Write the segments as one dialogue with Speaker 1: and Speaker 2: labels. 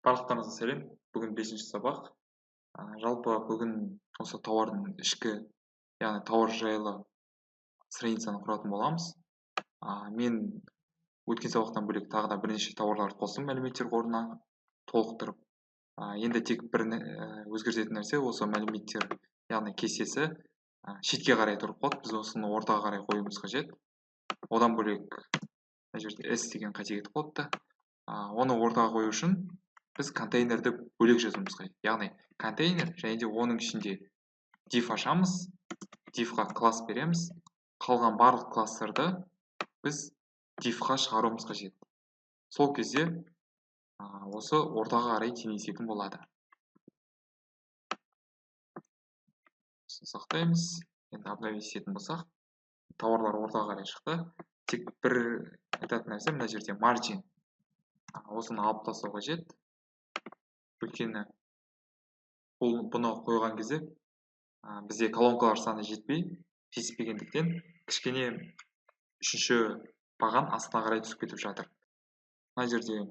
Speaker 1: Барлықтарыңызға сәлем. Бүгін 5-ші сабақ. Жалпы бүгін осы тауардың ішкі, яғни тауар жайлы страницаны құратын боламыз. Мен өткен сабақтан бөлек тағы да бірнеше тауарларды қостым мәліметтер қорына толықтырып. Енді тек бір өзгертетін нәрсе осы мәліметтер, яғни кестесі шетке қарай тұрып қалды. Біз осыны ортаға қарай қоюымыз қажет. Одан бөлек мына жерде S деген қате кетіп қалыпты. Оны ортаға қою үшін біз контейнерді бөлек жазуымыз қажет. Яғни контейнер және де оның ішінде div ашамыз, divға класс береміз. Қалған барлық класстарды біз divға шығаруымыз қажет. Сол кезде осы ортаға қарай теңесетін болады. Сақтаймыз. Енді обновить ететін болсақ, тауарлар ортаға қарай шықты. Тек бір айтатын нәрсе мына жерде margin. Осыны алып тастау қажет. Өйткені бұны қойған кезде бізде колонкалар саны жетіспегендіктен кішкене үшінші баған астына қарай түсіп кетіп жатыр. Мына жерде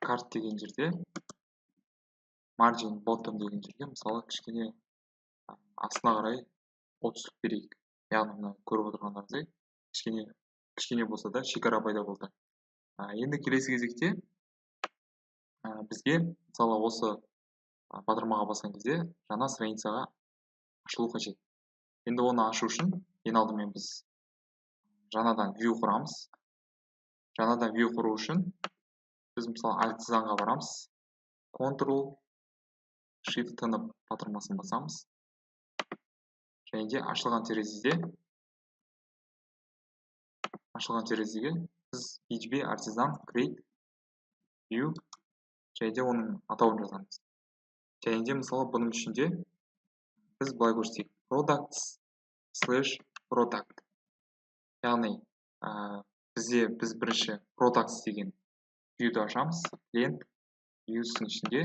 Speaker 1: cart деген жерде margin bottom деген жерге мысалы кішкене астына қарай түсіп берейік. Яғни мына көріп отырғандарыңыздай кішкене болса да шекара пайда болды. Енді келесі кезекте бізге мысалы осы батырмаға басқан кезде жаңа страницаға ашылу қажет. Енді оны ашу үшін ең алдымен біз жаңадан view құрамыз. Жаңадан view құру үшін біз мысалы alt занға барамыз. Ctrl Shift тынып батырмасын басамыз. Және де ашылған терезеге біз PHP Artisan create view және де оның атауын жазамыз. Және де мысалы бұның ішінде біз былай көрсетейік products/product. Яғни біз бірінші products деген viewді ашамыз. Клиент viewсінің ішінде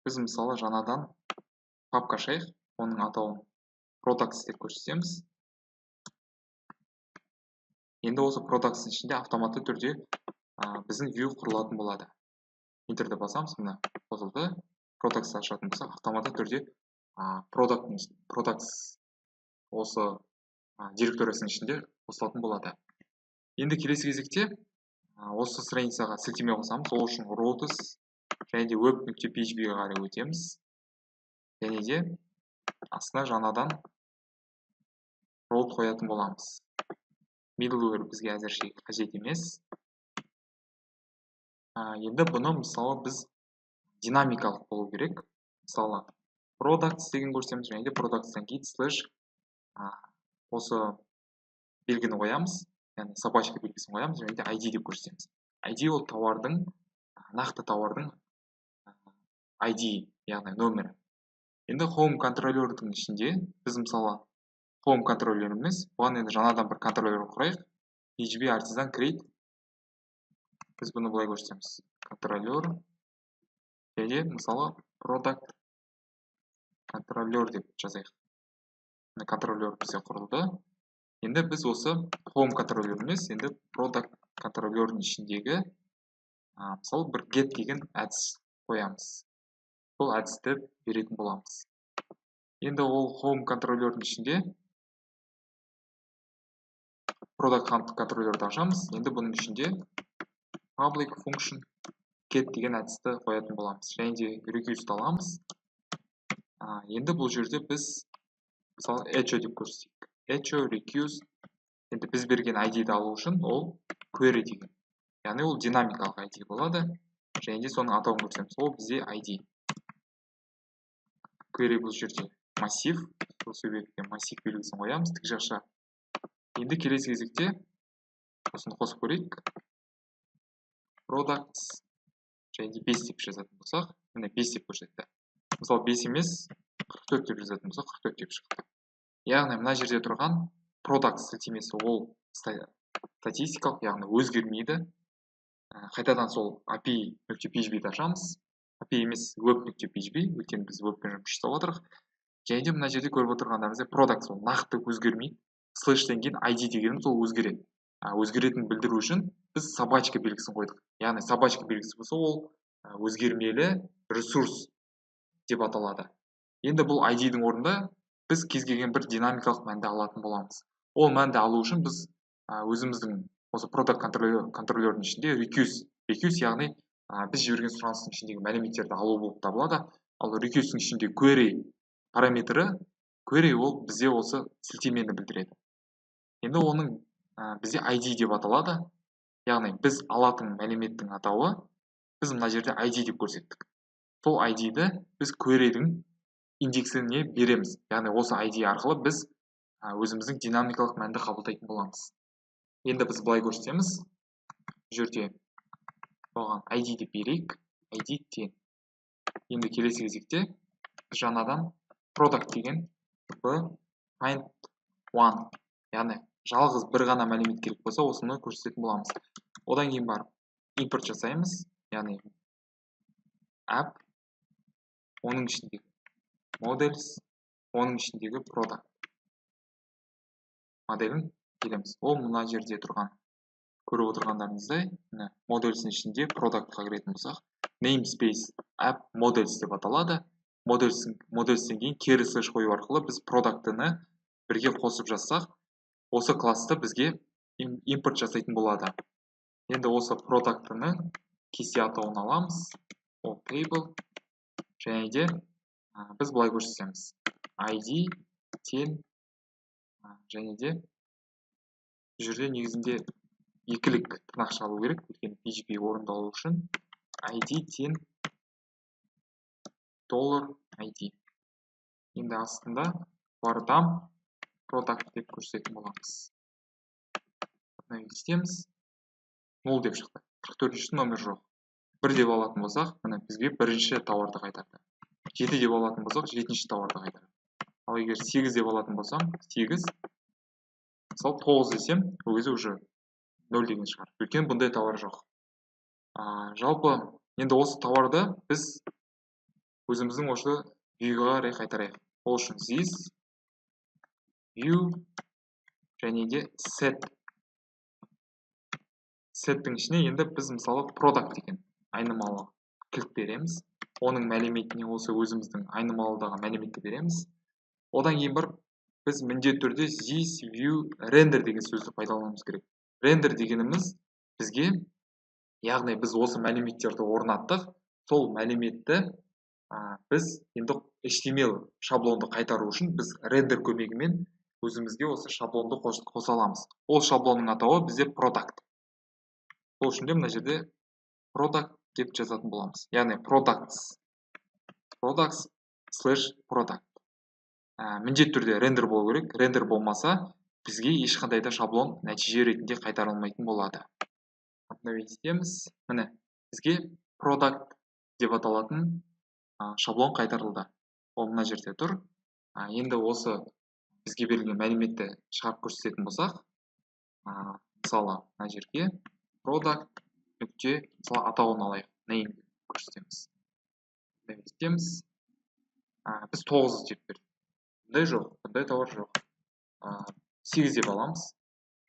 Speaker 1: біз мысалы жаңадан папка ашайық. Оның атауын products деп көрсетеміз. Енді осы products ішінде автоматты түрде біздің view құрылатын болады. Enterді басамыз, мына қосылды. Products ашатын болса, автоматты түрде products осы директориясының ішінде қосылатын болады. Енді келесі кезекте осы страницаға сілтеме қосамыз. Ол үшін routes және де web.php-ге қарай өтеміз. Және де астына жаңадан route қоятын боламыз. Middleware бізге әзірше қажет емес. Енді бұны мысалы біз динамикалық болу керек. Мысалы products деген көрсетеміз және де products-тан кейін slash осы белгіні қоямыз. Яғни собачка белгісін қоямыз және де ID деп көрсетеміз. ID ол тауардың, нақты тауардың ID, яғни нөмірі. Енді home контроллердің ішінде біз мысалы home контроллер емес, бұған енді жаңадан бір контроллер құрайық. PHP Artisan create. Біз бұны былай көрсетеміз. Контроллер және мысалы product контроллер деп жазайық. Контроллер бізде құрылды. Енді біз осы home контроллер емес, енді product контроллердің ішіндегі мысалы бір get деген әдіс қоямыз. Бұл әдісті беретін боламыз. Енді ол home контроллердің ішінде product контроллерді ашамыз. Енді бұның ішінде public function get деген әдісті қоятын боламыз. Және де recurse аламыз. Енді бұл жерде біз мысалы echo деп көрсетейік. Echo, recurse. Енді біз берген ID-ді алу үшін ол query деген. Яғни ол динамикалық ID болады. Және де соның атауын көрсетеміз. Ол бізде ID. Query бұл жерде массив. Сол себептен массив белгісін қоямыз. Тік жақша. Енді келесі кезекте осыны қосып көрейік. Products және де 5 деп жазатын болсақ, міне 5 деп көрсетті. Мысалы 5 емес, 44 деп жазатын болсақ, 44 деп шықты. Яғни мына жерде тұрған products сілтемесі ол статистикалық, яғни өзгермейді. Қайтадан сол api.php-ді ашамыз. API емес web.php, өйткені біз webпен жұмыс жасап отырмыз. Және де мына жерде көріп отырғандарыңыздай products ол нақты өзгермейді. Слэштен кейін ID дегеніміз ол өзгереді. Өзгеретінін білдіру үшін біз собачка белгісін қойдық. Яғни собачка белгісі болса, ол өзгермелі ресурс деп аталады. Енді бұл ID-дің орнында біз кез келген бір динамикалық мәнді алатын боламыз. Ол мәнді алу үшін біз өзіміздің осы продакт контроллердің ішінде recuse яғни біз жіберген сұраныстың ішіндегі мәліметтерді алу болып табылады. Ал recuse-дің ішінде query параметрі, query ол бізде осы сілтемені білдіреді. Енді оның бізде ID деп аталады. Яғни біз алатын мәліметтің атауы біз мына жерде ID деп көрсеттік. Сол ID-ді біз query-дің индексіне береміз. Яғни осы ID арқылы біз өзіміздің динамикалық мәнді қабылдайтын боламыз. Енді біз былай көрсетеміз. Бұл жерде оған ID деп берейік. ID 10. Енді келесі кезекте жаңадан product деген find one. Яғни жалғыз бір ғана мәлімет керек болса, осыны көрсететін боламыз. Одан кейін барып import жасаймыз. Яғни app, оның ішіндегі models, оның ішіндегі product моделін келеміз. Ол мына жерде тұрған, көріп отырғандарыңыздай, models'in ішінде productқа кіретін болсақ, namespace app models деп аталады. Models'тен кейін кері слэш қою арқылы біз product'ыны бірге қосып жазсақ, осы класты бізге импорт жасайтын болады. Енді осы product'ыны кесте атауын аламыз. Ол table, және де біз былай көрсетеміз. ID 10, және де жерде негізінде екілік тырнақша алу керек, өйткені PHP орындалу үшін ID 10 $ID. Енді астында бардам product деп көрсететін боламыз. Істеміз. 0 деп шықты. 44-ші номер жоқ. 1 деп алатын болсақ, бізге бірінші тауарды қайтарды. 7 деп алатын болсақ, 7-ші тауарды қайтарды. Ал егер 8 деп алатын болсам, 8, мысалы 9 десем, ол кезде уже 0 деген шығар. Өйткені бұндай тауар жоқ. Жалпы, енді осы тауарды біз өзіміздің осы view-ға қарай қайтарайық. Ол үшін this, view, және де set. Set-тің ішіне енді біз мысалы product деген айнымалы кілт береміз. Оның мәліметіне осы өзіміздің айнымалыдағы мәліметті береміз. Одан кейін бір біз міндетті түрде this, view, render деген сөзді пайдалануымыз керек. Render дегеніміз бізге, яғни біз осы мәліметтерді орнаттық, сол мәліметті біз енді HTML шаблонды қайтару үшін біз render көмегімен өзімізге осы шаблонды қоса аламыз. Ол шаблонның атауы бізде product. Ол үшін де мына жерде product деп жазатын боламыз. Яғни products /product. Міндетті түрде рендер болу керек. Рендер болмаса, бізге ешқандай да шаблон нәтиже ретінде қайтарылмайтын болады. Етеміз. Міне, бізге product деп аталатын шаблон қайтарылды. Ол мына жерде тұр. Енді осы бізге берілген мәліметті шығарып көрсететін болсақ, мысалы, мына жерге product нүкте, мысалы, атауын алайық. Name көрсетеміз. Етеміз. Біз 9 деп бердік. Бұндай жоқ, бұндай тауар жоқ. 8 деп аламыз.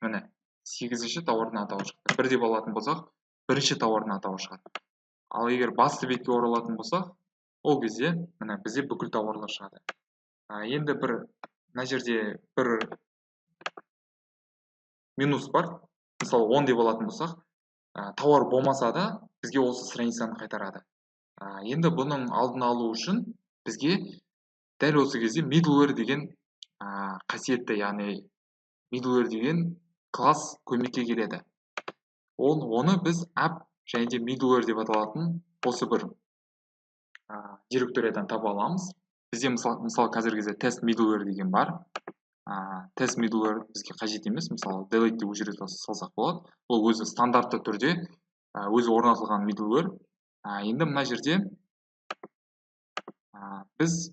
Speaker 1: Міне, 8-ші тауардың атауы шықты. 1 деп алатын болсақ, 1-ші тауардың атауы шығады. Ал егер басты бетке оралатын болсақ, ол кезде міне бізде бүкіл тауарлар шығады. Енді мына жерде бір минус бар. Мысалы 10 деп алатын болсақ, тауар болмаса да бізге осы страницаны қайтарады. Енді бұның алдын алу үшін бізге дәл осы кезде middleware деген қасиетті, яғни middleware деген класс көмекке келеді. Оны біз app және де middleware деп аталатын осы бір директориядан таба аламыз. Бізде мысалы қазіргі кезде test middleware деген бар. Test middleware бізге қажет емес. Мысалы delete деп өшіре салсақ болады. Ол өзі стандартты түрде өзі орнатылған middleware. Енді мына жерде біз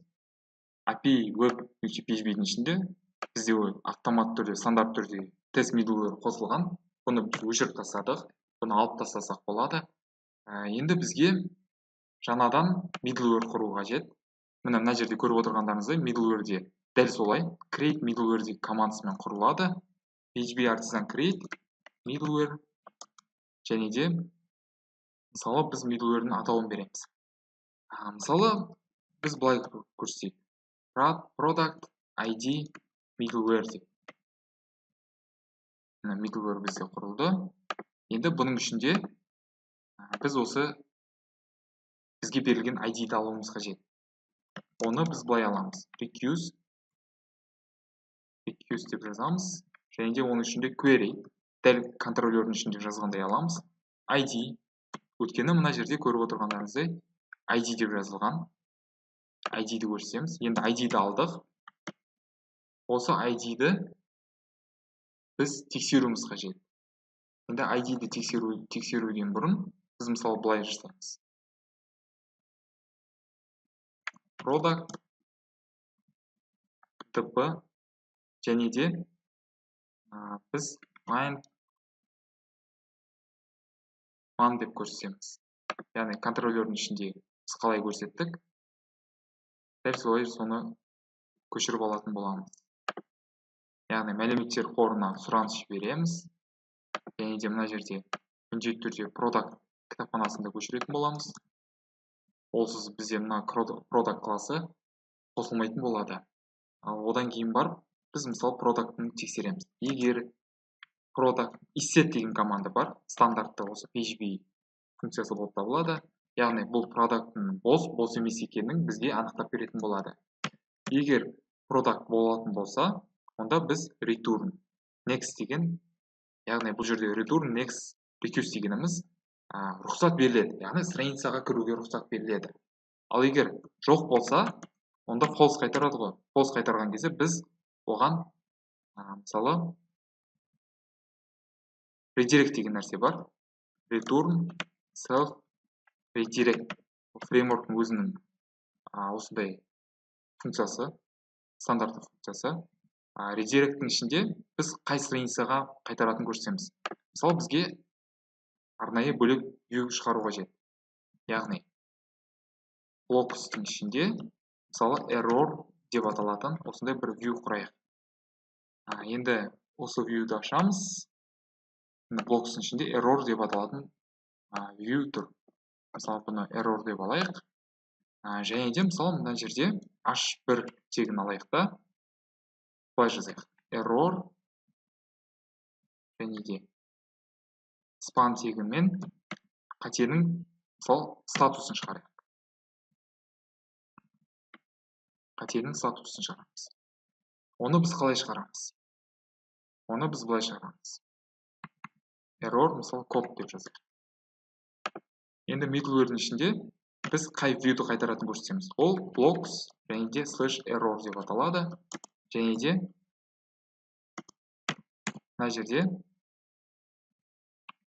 Speaker 1: API web.php-дің ішінде бізде автомат түрде, стандарт түрде test middleware қосылған. Бұны өшіріп тастадық. Бұны алып тастасақ болады. Енді бізге жаңадан middleware құру қажет. Мына жерде көріп отырғандарыңыздай middleware-де дәл солай create middleware командасымен құрылады. PHP artisan create middleware, және де мысалы біз middleware'дің атауын береміз. Мысалы біз былай көрсетейік. Product ID middleware деп. Middleware бізде құрылды. Енді бұның ішінде біз осы бізге берілген ID-ді алуымыз қажет. Оны біз былай аламыз. Recuse деп жазамыз. Және де оның ішінде query, дәл контролердің ішінде жазғандай аламыз. ID. Өткені мына жерде көріп отырғандарыңыздай ID деп жазылған. ID-ді көрсетеміз. Енді ID-ді алдық. Осы ID-ді біз тексеруіміз қажет. Енді ID-ді тексеруден бұрын біз мысалы былай жасаймыз. Product TP және де біз man деп көрсетеміз. Яғни контролердің ішінде біз қалай көрсеттік, дәл солай соны көшіріп алатын боламыз. Яғни мәліметтер қорына сұраныс жібереміз. Және де мына жерде міндетті түрде product кітапханасында көшіретін боламыз. Олсыз бізде мына product класы қосылмайтын болады. Одан кейін барып біз мысалы продуктын тексереміз. Егер product isset деген команда бар, стандартты осы PHP функциясы болып табылады. Яғни бұл продукттың бос емес екенін бізге анықтап беретін болады. Егер product болатын болса, онда біз return next деген, яғни бұл жерде return next recuse дегеніміз рұқсат беріледі. Яғни страницаға кіруге рұқсат беріледі. Ал егер жоқ болса, онда false қайтарады ғой. False қайтарған кезде біз оған мысалы redirect деген нәрсе бар. Return self redirect. Фреймворктың өзінің осындай функциясы, стандартты функциясы. Redirect'ің ішінде біз қай страницаға қайтаратын көрсетеміз. Мысалы бізге арнайы бөлек view шығару қажет. Яғни blocks-тың ішінде мысалы error деп аталатын осындай бір view құрайық. Енді осы view-ді ашамыз. Blocks-тың ішінде error деп аталатын view тұр. Мысалы бұны error деп алайық. Және де мысалы мына жерде h1 тегін алайық та. Былай жазайық. Error және де span тегімен қатенің мысалы статусын шығарайық. Қатенің статусын шығарамыз. Оны біз қалай шығарамыз? Оны біз былай шығарамыз. Error, мысалы, код деп жазайық. Енді middleware'дің ішінде біз қай view-ді қайтаратын көрсетеміз. Ол blocks және де /error деп аталады. Және де мына жерде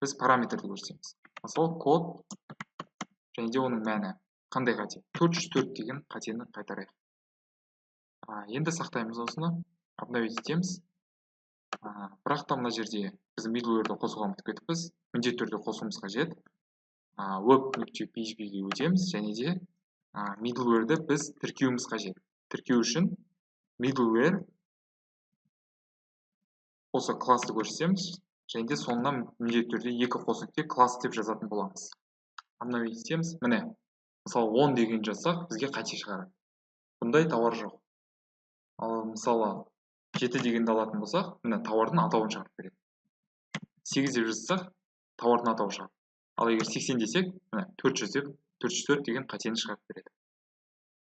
Speaker 1: біз параметрді көрсетеміз. Мысалы, код және де оның мәні қандай қате? 404 деген қатені қайтарайық. Енді сақтаймыз осыны, обновить етеміз. Бірақ та мына жерде біз middleware-ді қосуға ұмытып кетіппіз. Міндетті түрде қосуымыз қажет. Web.php-ге өтеміз және де middleware-ді біз тіркеуіміз қажет. Тіркеу үшін middleware осы класты көрсетеміз және де соңынан міндетті түрде екі қос нүкте класс деп жазатын боламыз. Обновить етеміз. Міне, мысалы 10 деген жазсақ, бізге қате шығарады. Бұндай тауар жоқ. Ал мысалы 7 дегенді алатын болсақ, міне тауардың атауын шығарып береді. 8 деп жазсақ, тауардың атауы шығады. Ал егер 80 десек, міне 404 деген қатені шығарып береді.